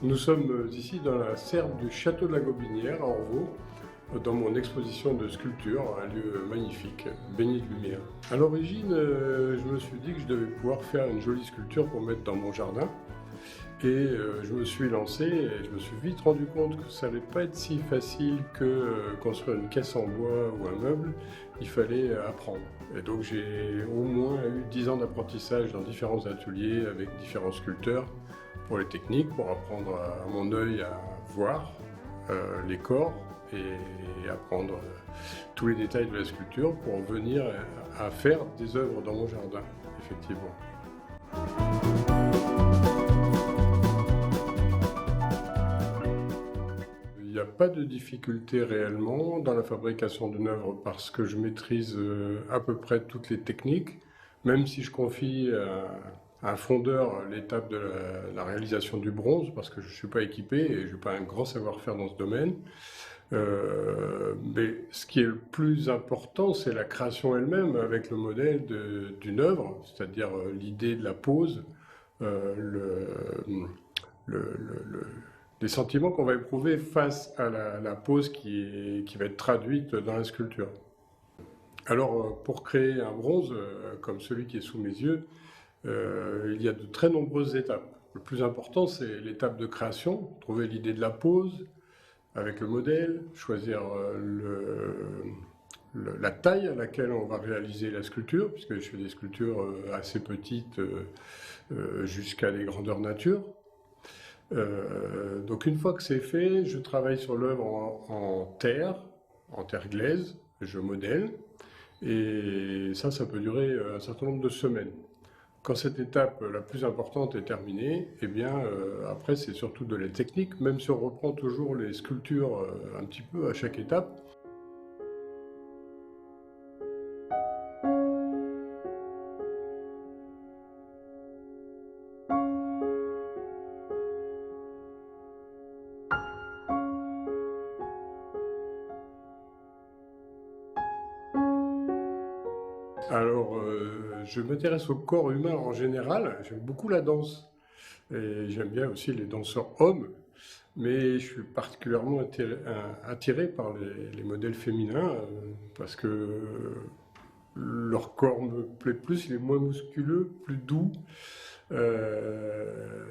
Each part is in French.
Nous sommes ici dans la serre du château de la Gobinière à Orvaux, dans mon exposition de sculpture, un lieu magnifique, baigné de lumière. À l'origine, je me suis dit que je devais pouvoir faire une jolie sculpture pour mettre dans mon jardin. Et je me suis lancé et je me suis vite rendu compte que ça n'allait pas être si facile que construire une caisse en bois ou un meuble. Il fallait apprendre. Et donc j'ai au moins eu 10 ans d'apprentissage dans différents ateliers avec différents sculpteurs pour les techniques, pour apprendre à mon œil à voir les corps et apprendre tous les détails de la sculpture pour venir à faire des œuvres dans mon jardin, effectivement. Il n'y a pas de difficulté réellement dans la fabrication d'une œuvre parce que je maîtrise à peu près toutes les techniques, même si je confie à un fondeur l'étape de la réalisation du bronze parce que je ne suis pas équipé et je n'ai pas un grand savoir-faire dans ce domaine. Mais ce qui est le plus important, c'est la création elle-même avec le modèle d'une œuvre, c'est-à-dire l'idée de la pose, le, les sentiments qu'on va éprouver face à la pose qui va être traduite dans la sculpture. Alors, pour créer un bronze comme celui qui est sous mes yeux, il y a de très nombreuses étapes. Le plus important, c'est l'étape de création, trouver l'idée de la pose avec le modèle, choisir la taille à laquelle on va réaliser la sculpture, puisque je fais des sculptures assez petites jusqu'à des grandeurs nature. Donc une fois que c'est fait, je travaille sur l'œuvre en terre glaise, je modèle, et ça peut durer un certain nombre de semaines. Quand cette étape la plus importante est terminée, eh bien après c'est surtout de la technique, même si on reprend toujours les sculptures un petit peu à chaque étape. Alors, je m'intéresse au corps humain en général, j'aime beaucoup la danse, et j'aime bien aussi les danseurs hommes, mais je suis particulièrement attiré par les modèles féminins, parce que leur corps me plaît plus, il est moins musculeux, plus doux. Euh,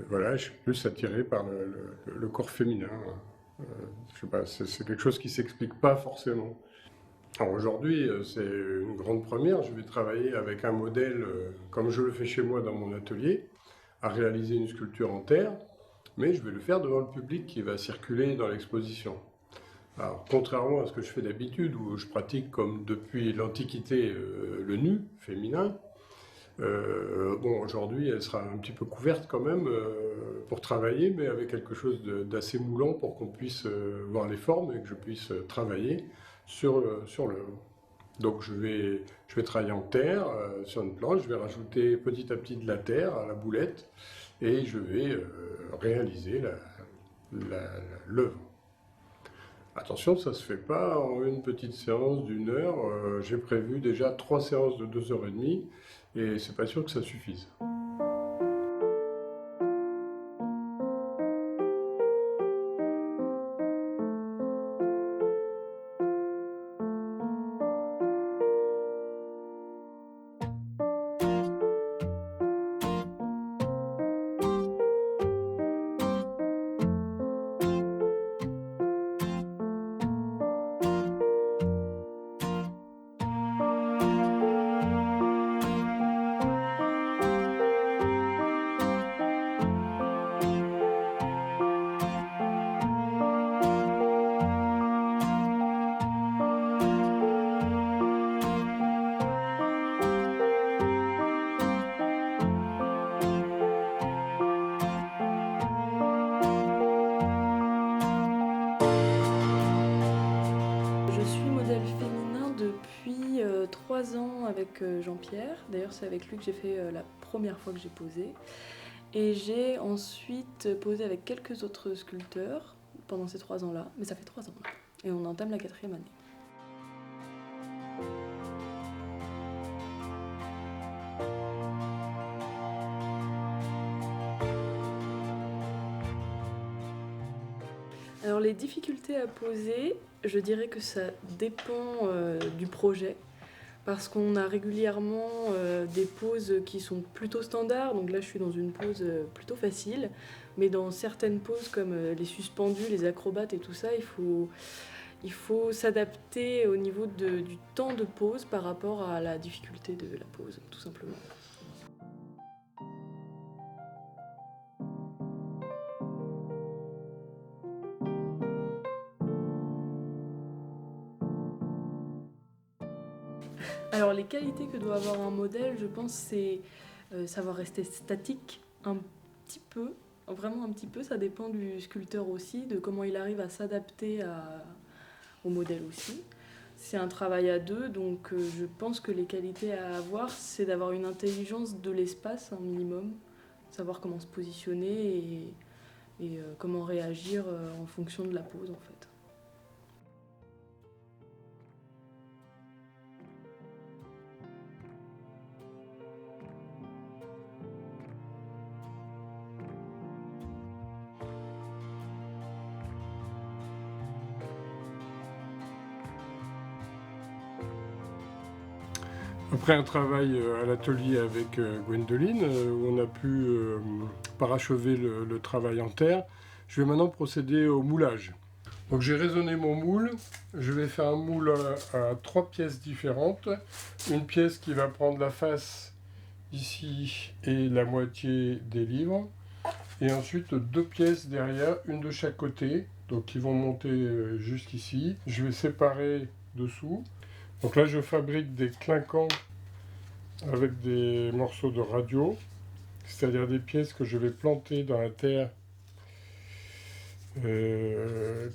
voilà, je suis plus attiré par le corps féminin. Je sais pas, c'est quelque chose qui s'explique pas forcément. Alors aujourd'hui, c'est une grande première. Je vais travailler avec un modèle, comme je le fais chez moi dans mon atelier, à réaliser une sculpture en terre, mais je vais le faire devant le public qui va circuler dans l'exposition. Alors, contrairement à ce que je fais d'habitude, où je pratique comme depuis l'Antiquité le nu féminin, bon, aujourd'hui, elle sera un petit peu couverte quand même pour travailler, mais avec quelque chose d'assez moulant pour qu'on puisse voir les formes et que je puisse travailler sur l'œuvre. Donc je vais travailler en terre sur une planche, je vais rajouter petit à petit de la terre à la boulette et je vais réaliser l'œuvre. Attention, ça ne se fait pas en une petite séance d'une heure. J'ai prévu déjà 3 séances de 2 h 30 et c'est pas sûr que ça suffise. Je suis modèle féminin depuis 3 ans avec Jean-Pierre. D'ailleurs, c'est avec lui que j'ai fait la première fois que j'ai posé. Et j'ai ensuite posé avec quelques autres sculpteurs pendant ces 3 ans-là. Mais ça fait 3 ans là. Et on entame la 4e année. les difficultés à poser, je dirais que ça dépend du projet. Parce qu'on a régulièrement des poses qui sont plutôt standards, donc là je suis dans une pose plutôt facile, mais dans certaines poses comme les suspendus, les acrobates et tout ça, il faut s'adapter au niveau du temps de pose par rapport à la difficulté de la pose, tout simplement. Alors les qualités que doit avoir un modèle, je pense, c'est savoir rester statique un petit peu, vraiment un petit peu, ça dépend du sculpteur aussi, de comment il arrive à s'adapter au modèle aussi. C'est un travail à deux, donc je pense que les qualités à avoir, c'est d'avoir une intelligence de l'espace, un minimum, savoir comment se positionner et comment réagir en fonction de la pose en fait. Après un travail à l'atelier avec Gwendoline, où on a pu parachever le travail en terre, je vais maintenant procéder au moulage. Donc j'ai raisonné mon moule, je vais faire un moule à 3 pièces différentes. Une pièce qui va prendre la face ici et la moitié des livres. Et ensuite 2 pièces derrière, une de chaque côté, donc qui vont monter jusqu'ici. Je vais séparer dessous. Donc là je fabrique des clinquants avec des morceaux de radio, c'est-à-dire des pièces que je vais planter dans la terre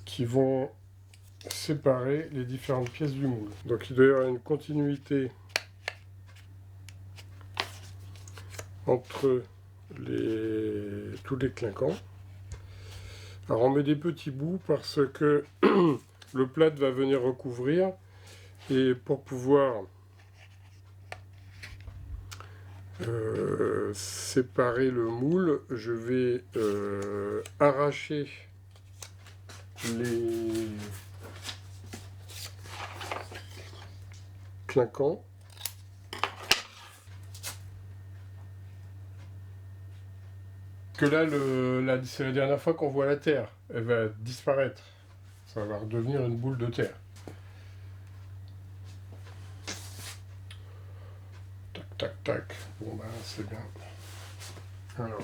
qui vont séparer les différentes pièces du moule. Donc il doit y avoir une continuité entre tous les clinquants. Alors on met des petits bouts parce que le plâtre va venir recouvrir, et pour pouvoir séparer le moule, je vais arracher les clinquants. Que là, c'est la dernière fois qu'on voit la terre. Elle va disparaître. Ça va redevenir une boule de terre. Tac, tac, tac. Bon ben, c'est bien. Alors.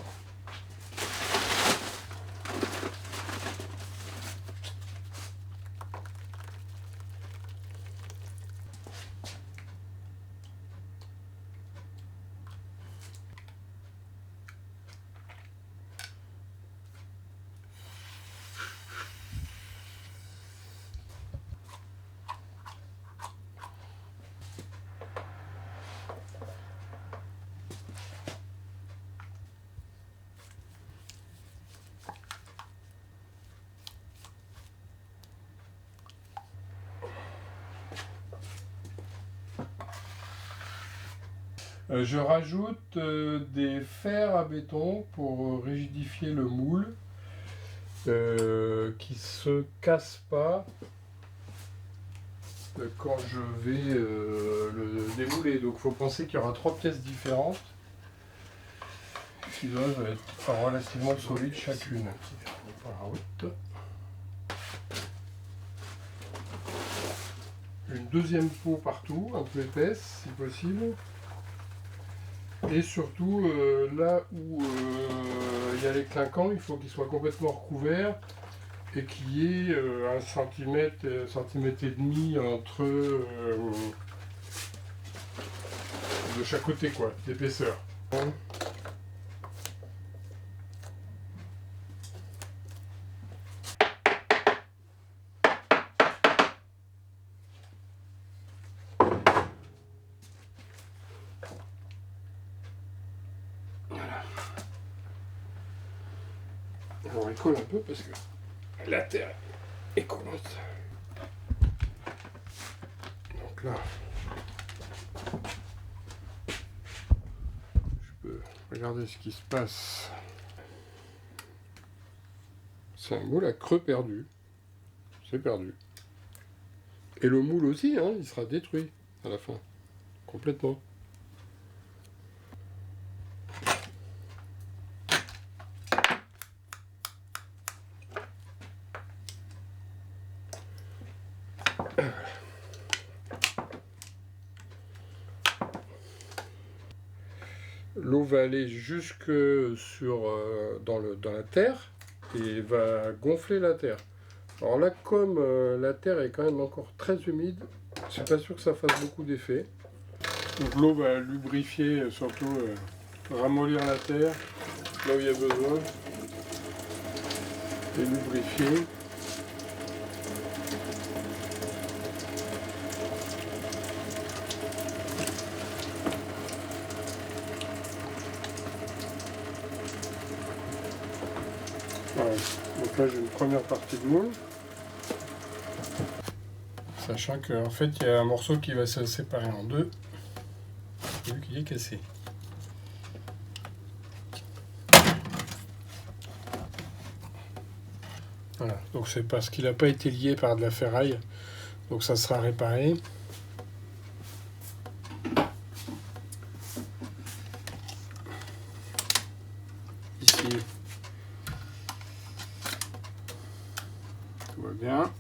Je rajoute des fers à béton pour rigidifier le moule, qui se casse pas quand je vais le démouler. Donc il faut penser qu'il y aura 3 pièces différentes qui doivent être relativement solides chacune. Une deuxième peau partout, un peu épaisse si possible. Et surtout, là où il y a les clinquants, il faut qu'ils soient complètement recouverts et qu'il y ait 1 centimètre, 1,5 centimètre entre de chaque côté, quoi, d'épaisseur. Alors il colle un peu parce que la terre est collante. Donc là, je peux regarder ce qui se passe. C'est un moule à creux perdu. c'est perdu. Et le moule aussi, hein, il sera détruit à la fin, complètement. L'eau va aller jusque dans la terre et va gonfler la terre. Alors là, comme la terre est quand même encore très humide, c'est pas sûr que ça fasse beaucoup d'effet. Donc l'eau va lubrifier, surtout ramollir la terre là où il y a besoin et lubrifier. Voilà. Donc là j'ai une première partie de moule. Sachant qu'en fait il y a un morceau qui va se séparer en deux, vu qu'il est cassé. Voilà, donc c'est parce qu'il n'a pas été lié par de la ferraille, donc ça sera réparé. Ici, tout va bien.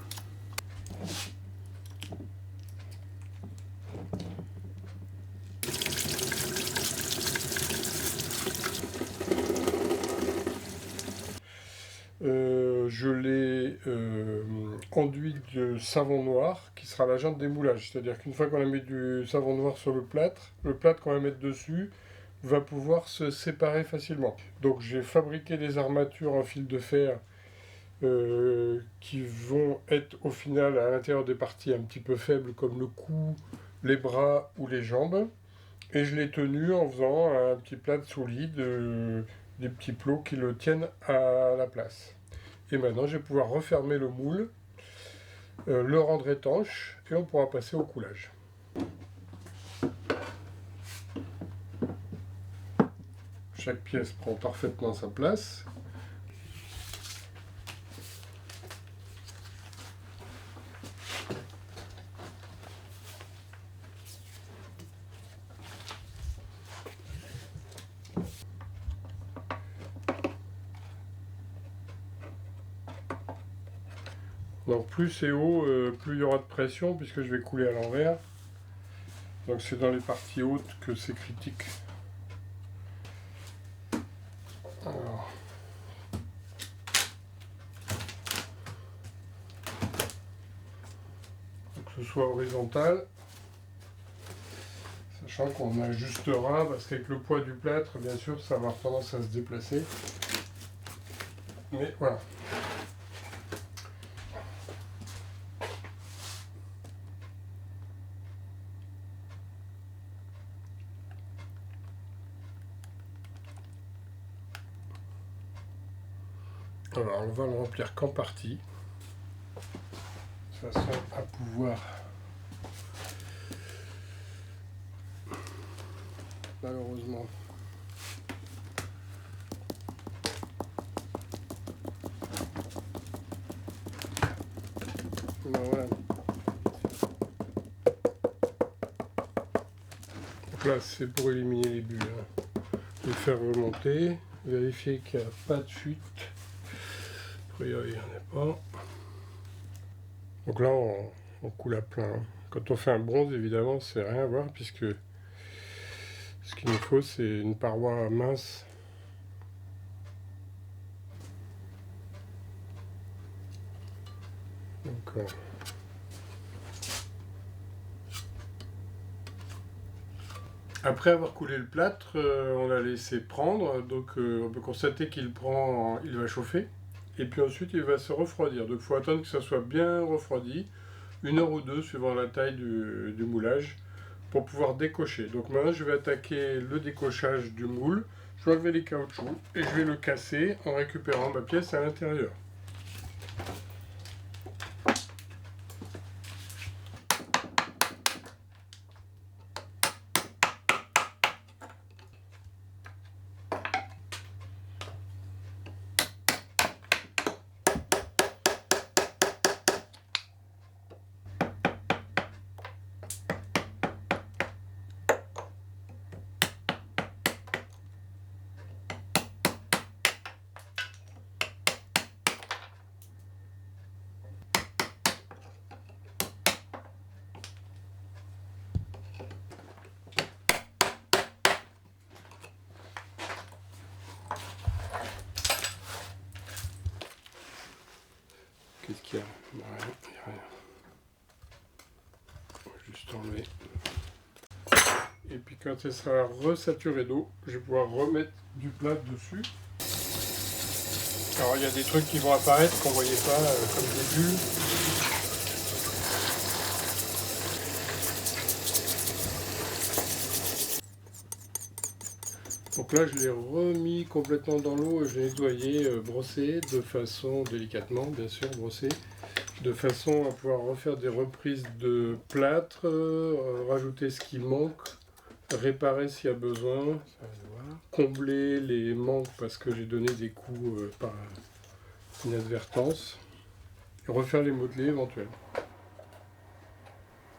Je l'ai enduit de savon noir qui sera l'agent de démoulage. C'est-à-dire qu'une fois qu'on a mis du savon noir sur le plâtre qu'on va mettre dessus va pouvoir se séparer facilement. Donc j'ai fabriqué des armatures en fil de fer qui vont être au final à l'intérieur des parties un petit peu faibles comme le cou, les bras ou les jambes. Et je l'ai tenu en faisant un petit plâtre solide, des petits plots qui le tiennent à la place. Et maintenant, je vais pouvoir refermer le moule, le rendre étanche, et on pourra passer au coulage. Chaque pièce prend parfaitement sa place. Donc plus c'est haut, plus il y aura de pression puisque je vais couler à l'envers. Donc c'est dans les parties hautes que c'est critique. Alors. Faut que ce soit horizontal. Sachant qu'on ajustera parce qu'avec le poids du plâtre, bien sûr, ça va avoir tendance à se déplacer. Mais voilà. Alors on va le remplir qu'en partie, de façon à pouvoir malheureusement voilà. Donc là c'est pour éliminer les bulles, hein. Les faire remonter, vérifier qu'il n'y a pas de fuite. A priori, il n'y en a pas. Donc là, on coule à plein. Quand on fait un bronze, évidemment, c'est rien à voir, puisque ce qu'il nous faut, c'est une paroi mince. Donc, après avoir coulé le plâtre, on l'a laissé prendre. Donc, on peut constater qu'il va chauffer. Et puis ensuite, il va se refroidir. Donc, il faut attendre que ça soit bien refroidi, 1 heure ou 2, suivant la taille du moulage, pour pouvoir décocher. Donc maintenant, je vais attaquer le décochage du moule. Je vais enlever les caoutchoucs et je vais le casser en récupérant ma pièce à l'intérieur. juste enlever. Et puis quand elle sera resaturée d'eau, je vais pouvoir remettre du plâtre dessus. Alors il y a des trucs qui vont apparaître qu'on ne voyait pas, comme des bulles. Donc là je l'ai remis complètement dans l'eau, je l'ai nettoyé, brossé de façon, délicatement bien sûr, brossé, de façon à pouvoir refaire des reprises de plâtre, rajouter ce qui manque, réparer s'il y a besoin, voilà. Combler les manques parce que j'ai donné des coups par inadvertance, et refaire les modelés éventuels.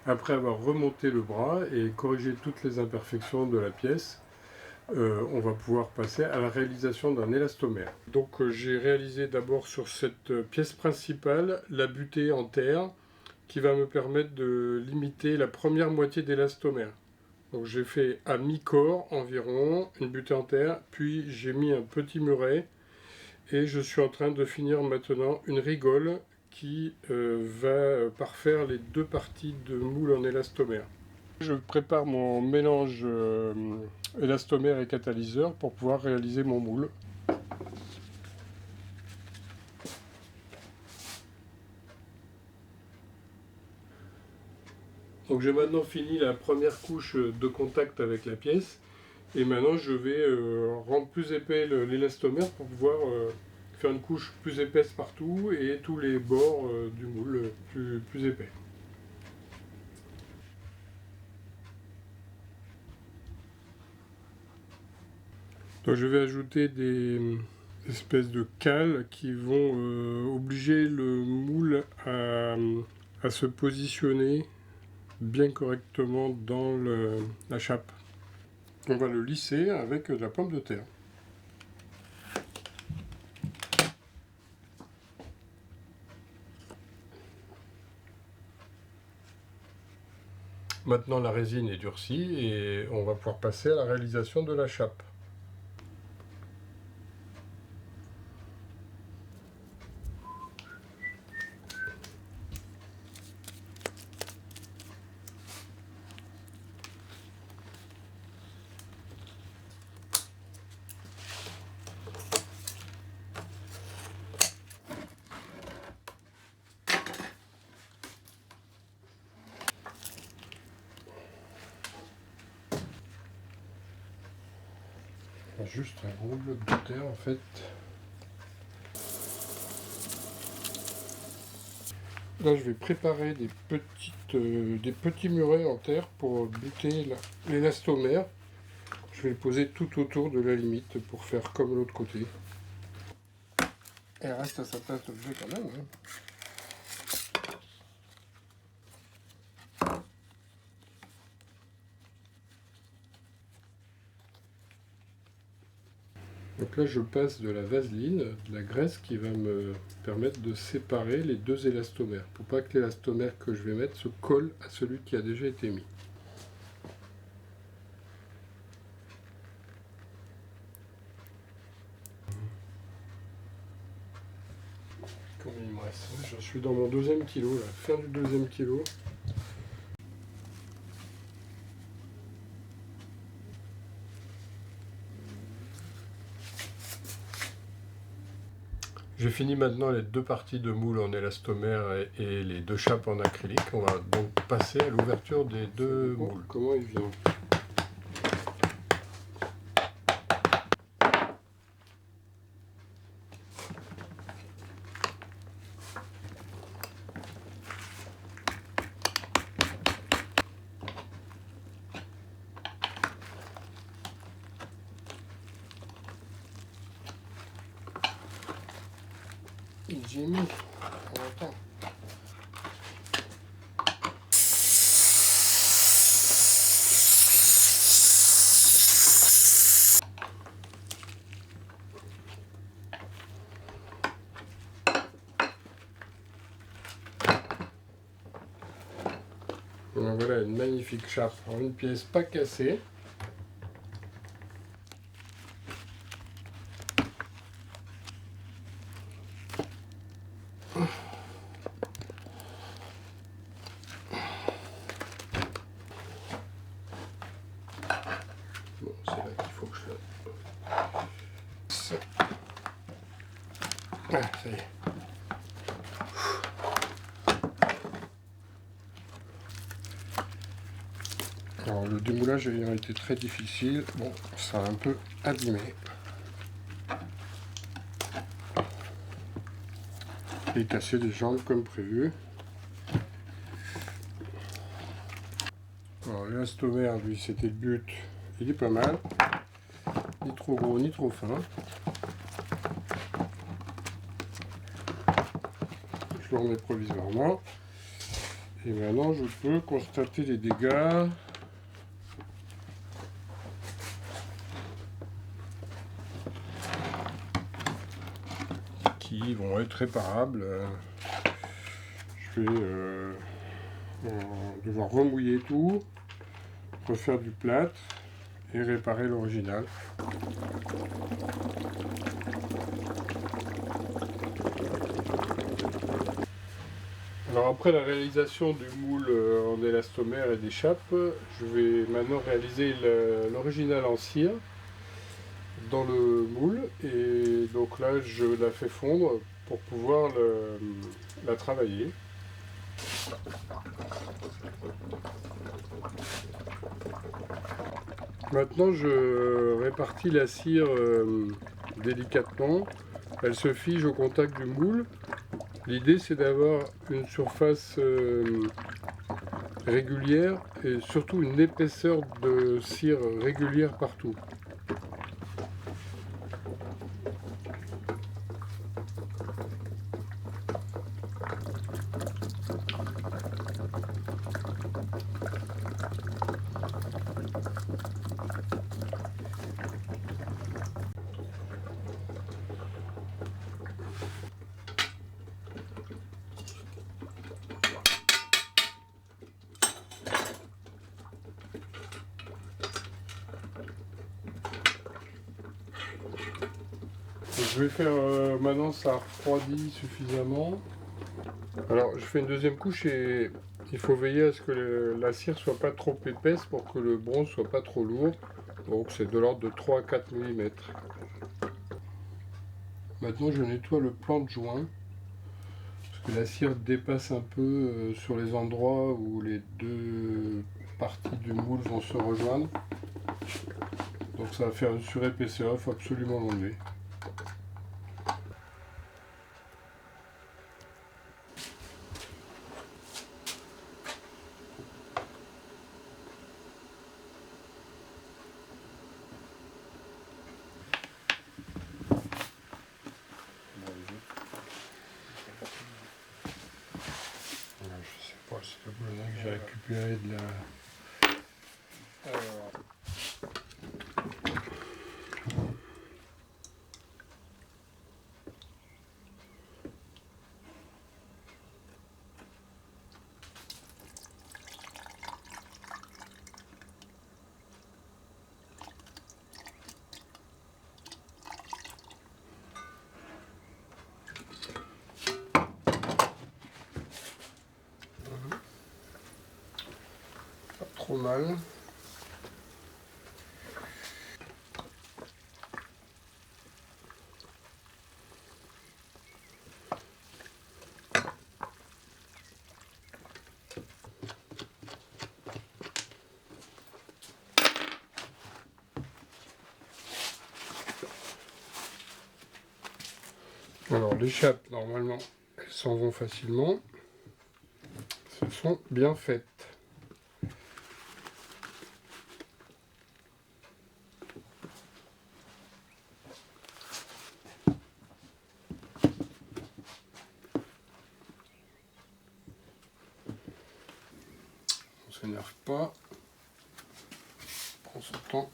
Après avoir remonté le bras et corrigé toutes les imperfections de la pièce, on va pouvoir passer à la réalisation d'un élastomère. Donc j'ai réalisé d'abord sur cette pièce principale la butée en terre qui va me permettre de limiter la première moitié d'élastomère. Donc j'ai fait à mi-corps environ une butée en terre, puis j'ai mis un petit muret et je suis en train de finir maintenant une rigole qui va parfaire les deux parties de moule en élastomère. Je prépare mon mélange élastomère et catalyseur pour pouvoir réaliser mon moule. Donc j'ai maintenant fini la première couche de contact avec la pièce et maintenant je vais rendre plus épais l'élastomère pour pouvoir faire une couche plus épaisse partout et tous les bords du moule plus épais. Donc je vais ajouter des espèces de cales qui vont obliger le moule à se positionner bien correctement dans la chape. On va le lisser avec de la pomme de terre. Maintenant la résine est durcie et on va pouvoir passer à la réalisation de la chape. Juste un gros bloc de terre en fait. Là je vais préparer des petits murets en terre pour buter l'élastomère. Je vais le poser tout autour de la limite pour faire comme l'autre côté. Elle reste à sa place d'objet quand même. Hein. Donc là je passe de la vaseline, de la graisse qui va me permettre de séparer les deux élastomères, pour pas que l'élastomère que je vais mettre se colle à celui qui a déjà été mis. Combien il me reste? Je suis dans mon deuxième kilo, la fin du deuxième kilo. J'ai fini maintenant les deux parties de moule en élastomère et les deux chapes en acrylique. On va donc passer à l'ouverture des deux moules. Comment il vient? J'ai mis, on entend. Voilà une magnifique chape en une pièce pas cassée. C'est là qu'il faut que je le... Ah, ça y est. Alors le démoulage ayant été très difficile, bon, ça a un peu abîmé. Et cassé les jambes comme prévu. Alors l'élastomère, lui, c'était le but. Il est pas mal. Ni trop gros, ni trop fin. Je le remets provisoirement. Et maintenant, je peux constater les dégâts. Qui vont être réparables. Je vais devoir remouiller tout, refaire du plâtre et réparer l'original. Alors après la réalisation du moule en élastomère et des chapes, je vais maintenant réaliser l'original en cire dans le moule, et donc là je la fais fondre pour pouvoir la travailler. Maintenant je répartis la cire délicatement, elle se fige au contact du moule. L'idée c'est d'avoir une surface régulière et surtout une épaisseur de cire régulière partout. Je vais faire, maintenant ça refroidit suffisamment. Alors je fais une deuxième couche et il faut veiller à ce que la cire soit pas trop épaisse pour que le bronze soit pas trop lourd. Donc c'est de l'ordre de 3 à 4 mm. Maintenant je nettoie le plan de joint, parce que la cire dépasse un peu sur les endroits où les deux parties du moule vont se rejoindre. Donc ça va faire une surépaisseur, il faut absolument l'enlever. Je sais pas, c'est le boulot que j'ai récupéré de la... Pas trop mal. Alors les chapes, normalement, elles s'en vont facilement. Elles sont bien faites. On s'énerve pas. On prend son temps.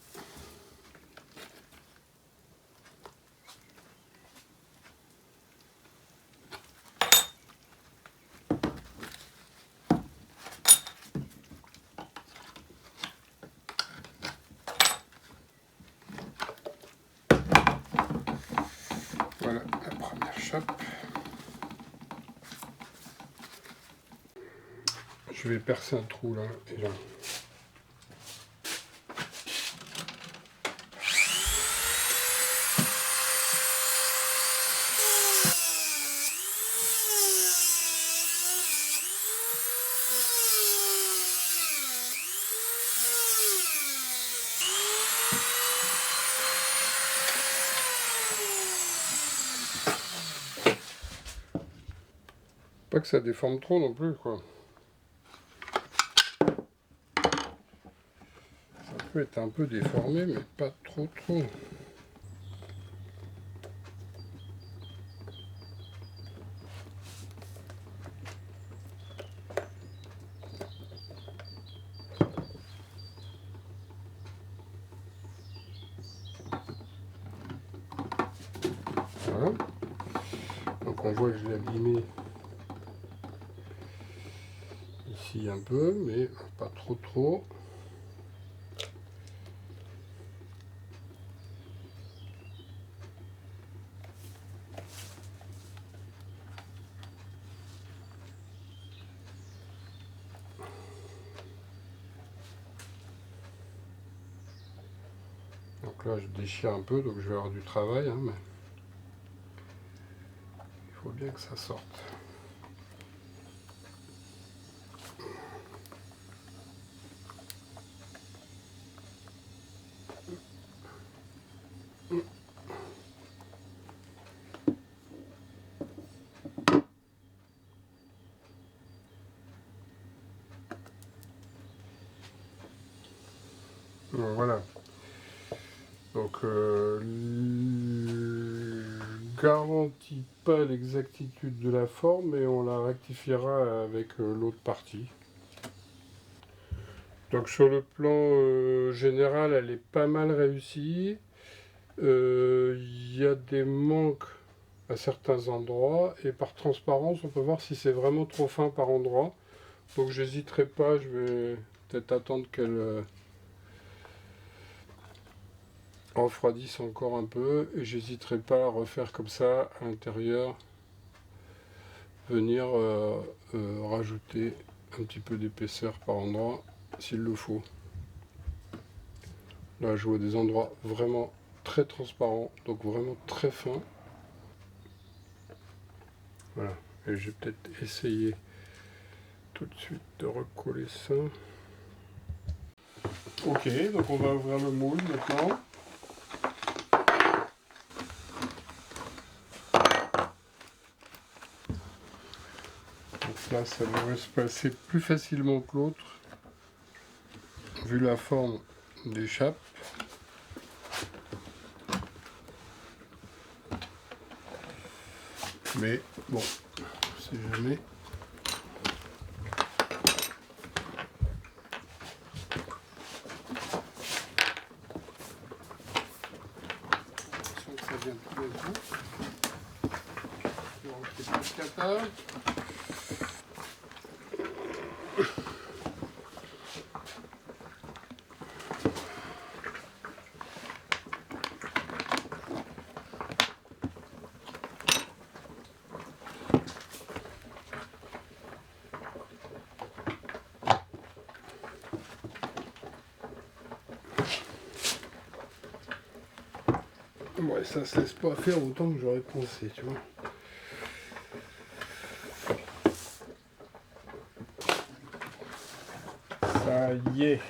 Voilà la première chape. Je vais percer un trou là et là. Pas que ça déforme trop non plus, quoi. Ça peut être un peu déformé, mais pas trop. Voilà. Donc on voit que je l'ai abîmé ici un peu, mais pas trop. Donc là je déchire un peu, donc je vais avoir du travail, hein, mais il faut bien que ça sorte. Donc, voilà. Donc, garantit pas l'exactitude de la forme, mais on la rectifiera avec l'autre partie. Donc sur le plan général, elle est pas mal réussie. Il y a des manques à certains endroits, et par transparence, on peut voir si c'est vraiment trop fin par endroit. Donc j'hésiterai pas, je vais peut-être attendre qu'elle refroidisse encore un peu, et j'hésiterai pas à refaire comme ça à l'intérieur, venir rajouter un petit peu d'épaisseur par endroit s'il le faut. Là je vois des endroits vraiment très transparents, donc vraiment très fins. Voilà, et je vais peut-être essayer tout de suite de recoller ça. Ok, donc on va ouvrir le moule maintenant. Donc là, ça devrait se passer plus facilement que l'autre, vu la forme des chapes. Mais bon, on sait jamais. Je sens que ça vient tout d'un coup. Je vais rentrer plus qu'à table. Ouais, ça se laisse pas faire autant que j'aurais pensé, tu vois. Ça y est.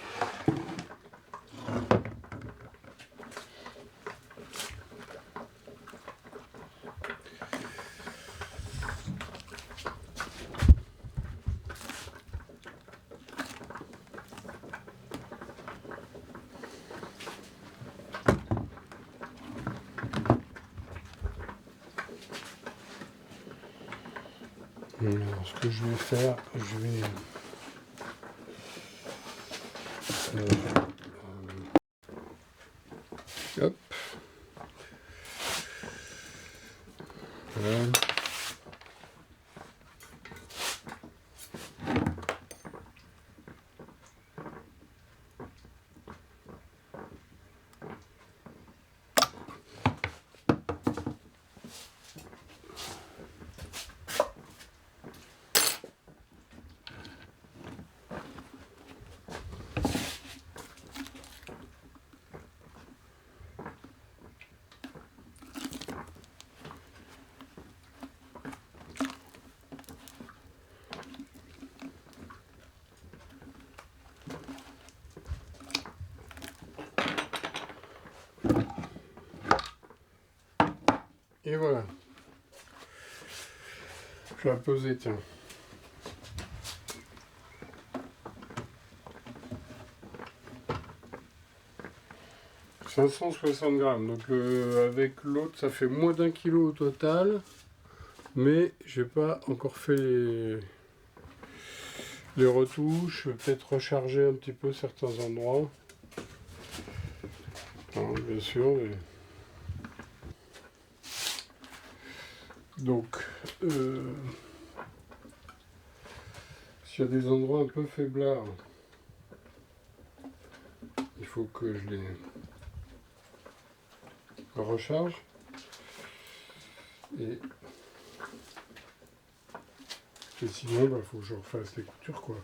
Alors, ce que je vais faire, je vais hop. Voilà. Et voilà. Je vais la poser, tiens. 560 grammes, donc avec l'autre ça fait moins d'1 kilo au total, mais j'ai pas encore fait les retouches, je vais peut-être recharger un petit peu certains endroits. Non, bien sûr, mais... Donc, s'il y a des endroits un peu faiblards, il faut que je les recharge. Et sinon, il faut que je refasse les coutures, quoi.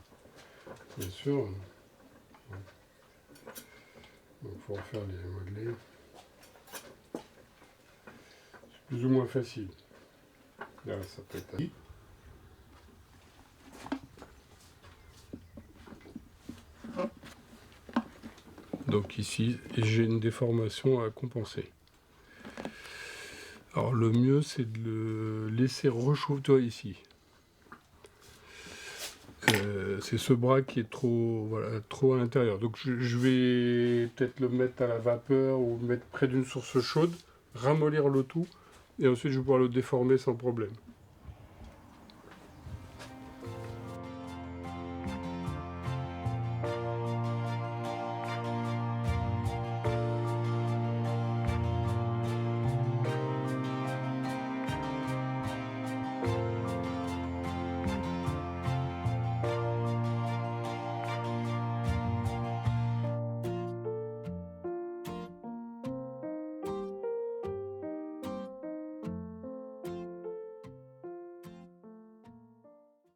Bien sûr. Donc, il faut refaire les modelés. C'est plus ou moins facile. Là, ça peut être... Donc ici, j'ai une déformation à compenser. Alors le mieux, c'est de le laisser rechauffer ici. C'est ce bras qui est trop, voilà, trop à l'intérieur. Donc je vais peut-être le mettre à la vapeur ou le mettre près d'une source chaude, ramollir le tout, et ensuite je vais pouvoir le déformer sans problème.